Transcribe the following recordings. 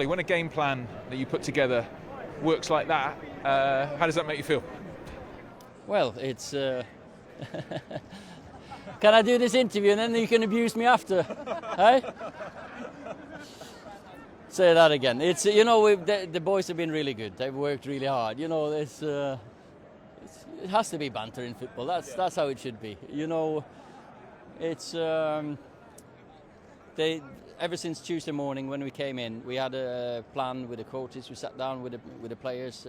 Ollie, when a game plan that you put together works like that, how does that make you feel? Well, it's... Can I do this interview and then you can abuse me after? Hey? Say that again. It's the boys have been really good. They've worked really hard. It has to be banter in football. That's how it should be. It's ever since Tuesday morning when we came in, we had a plan with the coaches. We sat down with the players,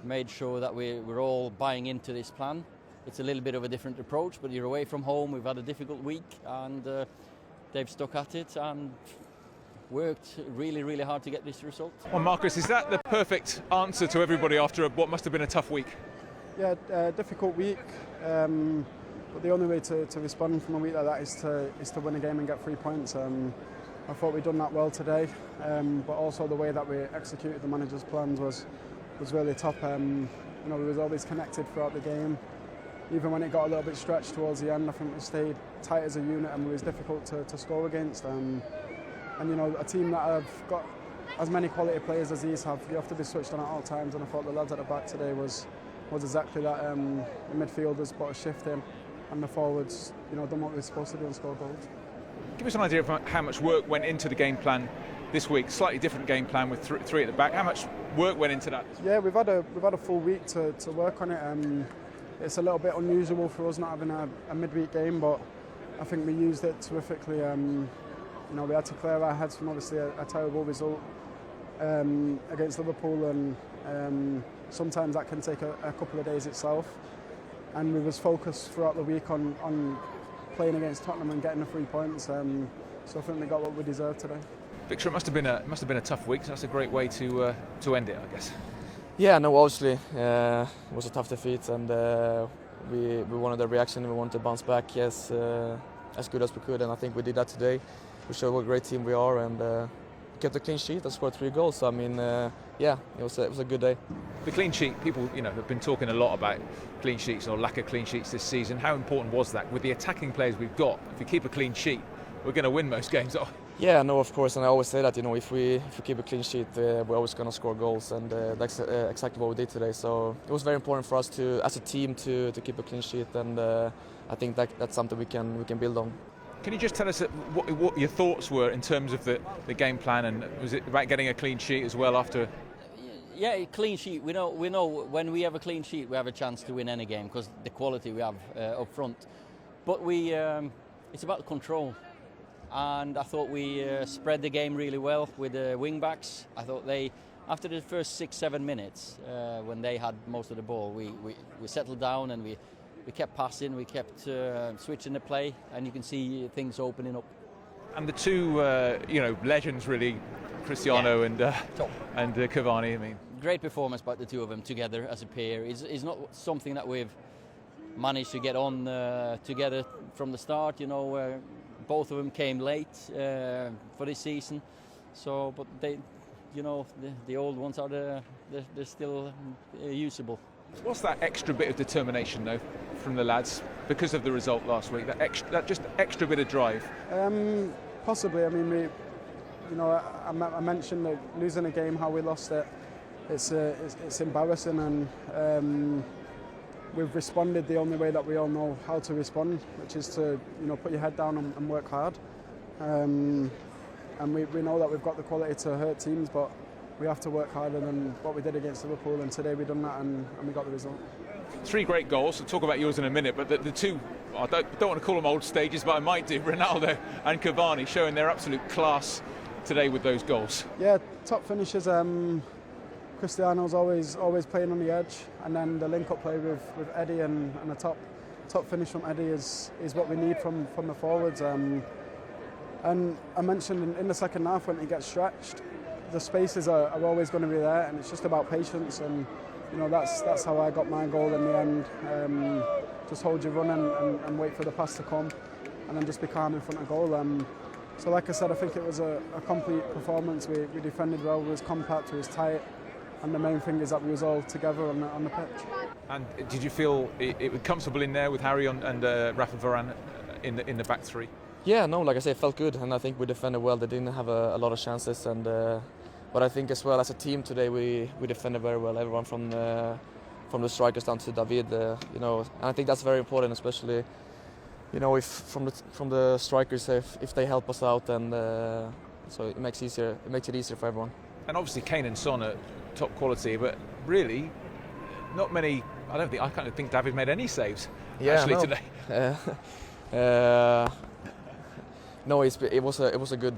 made sure that we're all buying into this plan. It's a little bit of a different approach, but you're away from home. We've had a difficult week, and they've stuck at it and worked really, really hard to get this result. Well, Marcus, is that the perfect answer to everybody after what must have been a tough week? Yeah, difficult week. But the only way to respond from a week like that is to win a game and get 3 points. I thought we'd done that well today, but also the way that we executed the manager's plans was really top. We was always connected throughout the game. Even when it got a little bit stretched towards the end, I think we stayed tight as a unit and it was difficult to score against. And a team that have got as many quality players as these have, you have to be switched on at all times. And I thought the lads at the back today was exactly that. The midfielders put a shift in, and the forwards, done what they were supposed to do and score goals. Give us an idea of how much work went into the game plan this week. Slightly different game plan with three at the back. How much work went into that? Yeah, we've had a full week to work on it. It's a little bit unusual for us not having a midweek game, but I think we used it terrifically. We had to clear our heads from obviously a terrible result against Liverpool, and sometimes that can take a couple of days itself. And we was focused throughout the week on playing against Tottenham and getting the 3 points. So I think we got what we deserved today. Victor, it must have been a tough week. So that's a great way to end it, I guess. Yeah, no, obviously it was a tough defeat, and we wanted a reaction. We wanted to bounce back, yes, as good as we could, and I think we did that today. We showed what a great team we are, and kept a clean sheet and scored 3 goals. So, I mean, yeah, it was a good day. The clean sheet, people have been talking a lot about clean sheets or lack of clean sheets this season. How important was that? With the attacking players we've got, if we keep a clean sheet, we're going to win most games. Yeah, no, of course, and I always say that, if we keep a clean sheet, we're always going to score goals, and that's exactly what we did today. So it was very important for us as a team to keep a clean sheet, and I think that's something we can build on. Can you just tell us what your thoughts were in terms of the game plan, and was it about getting a clean sheet as well after? Yeah, clean sheet. We know when we have a clean sheet, we have a chance to win any game because the quality we have up front. But it's about control. And I thought we spread the game really well with the wing backs. I thought after the first 6-7 minutes, when they had most of the ball, we settled down and we kept passing, we kept switching the play, and you can see things opening up. And the two, legends really, Cristiano and Cavani. I mean, great performance by the two of them together as a pair. It's not something that we've managed to get on together from the start. Both of them came late for this season, but they, the old ones they're still usable. What's that extra bit of determination though from the lads because of the result last week? That just extra bit of drive. Possibly. I mean, I mentioned that losing a game, how we lost it. It's embarrassing, and we've responded the only way that we all know how to respond, which is to put your head down and work hard. And we know that we've got the quality to hurt teams, but we have to work harder than what we did against Liverpool. And today we've done that, and we got the result. 3 great goals. We'll talk about yours in a minute, but the two, I don't want to call them old stages, but I might do. Ronaldo and Cavani showing their absolute class today with those goals. Yeah, top finishes. Cristiano's always playing on the edge, and then the link-up play with Eddie and a top finish from Eddie is what we need from the forwards. And I mentioned in the second half when he gets stretched, the spaces are always going to be there, and it's just about patience. And that's how I got my goal in the end. Just hold your run and wait for the pass to come, and then just be calm in front of goal. So like I said, I think it was a complete performance. We defended well, we was compact, we was tight. And the main thing is that we was all together on the pitch. And did you feel it was comfortable in there with Harry and Rafa Varane in the back three? Yeah, no, like I say, it felt good, and I think we defended well. They didn't have a lot of chances, and but I think as well as a team today we defended very well. Everyone from the strikers down to David, you know, and I think that's very important, especially, you know, if from the strikers if they help us out, and so it makes it easier for everyone. And obviously Kane and Son are top quality, but really not many. I can't think David made any saves today. No, it was a good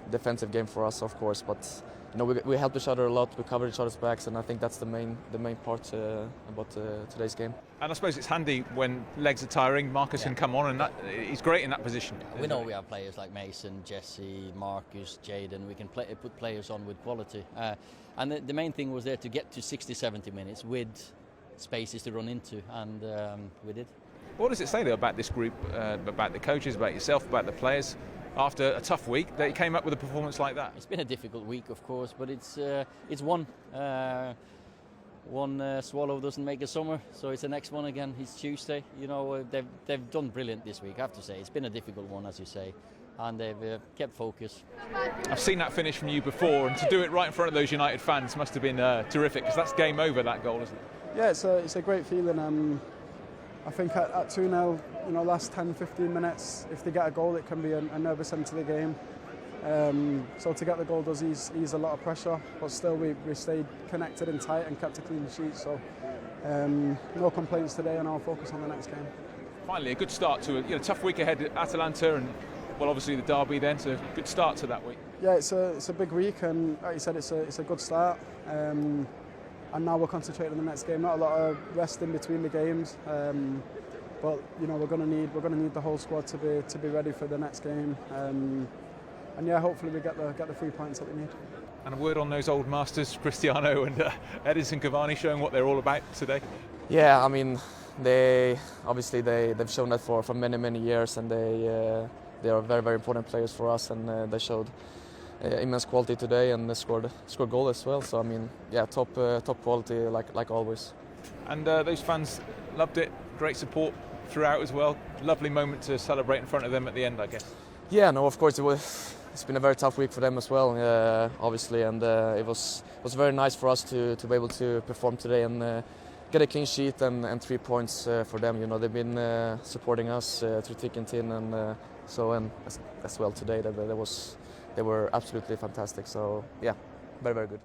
defensive game for us, of course. But you know, we helped each other a lot. We covered each other's backs, and I think that's the main part about today's game. And I suppose it's handy when legs are tiring. Marcus can come on, and he's great in that position. We know we have players like Mason, Jesse, Marcus, Jaden. We can put players on with quality. And the main thing was there to get to 60-70 minutes with spaces to run into, and we did. What does it say though about this group, about the coaches, about yourself, about the players, after a tough week, that you came up with a performance like that? It's been a difficult week, of course, but it's one. One swallow doesn't make a summer, so it's the next one again. It's Tuesday. You know, they've done brilliant this week, I have to say. It's been a difficult one, as you say, and they've kept focus. I've seen that finish from you before, and to do it right in front of those United fans must have been terrific, because that's game over, that goal, isn't it? Yeah, it's a great feeling. I think at 2-0, you know, last 10-15 minutes, if they get a goal, it can be a nervous end to the game. So to get the goal does ease a lot of pressure, but still we stayed connected and tight and kept a clean sheet. So no complaints today, and I'll focus on the next game. Finally, a good start to a tough week ahead at Atalanta, and well, obviously the derby then. So good start to that week. Yeah, it's a big week, and like you said, it's a good start. And now we're concentrating on the next game. Not a lot of rest in between the games, but you know we're going to need the whole squad to be ready for the next game. And yeah, hopefully we get the 3 points that we need. And a word on those old masters, Cristiano and Edinson Cavani, showing what they're all about today. Yeah, I mean, they've shown that for many years, and they are very important players for us, and they showed immense quality today, and they scored goal as well. So I mean, yeah, top quality like always. And those fans loved it. Great support throughout as well. Lovely moment to celebrate in front of them at the end, I guess. Yeah, no, of course it's been a very tough week for them as well, obviously, and it was very nice for us to be able to perform today and get a clean sheet and 3 points for them. You know, they've been supporting us through thick and thin, and as well today they were absolutely fantastic. So yeah, very good.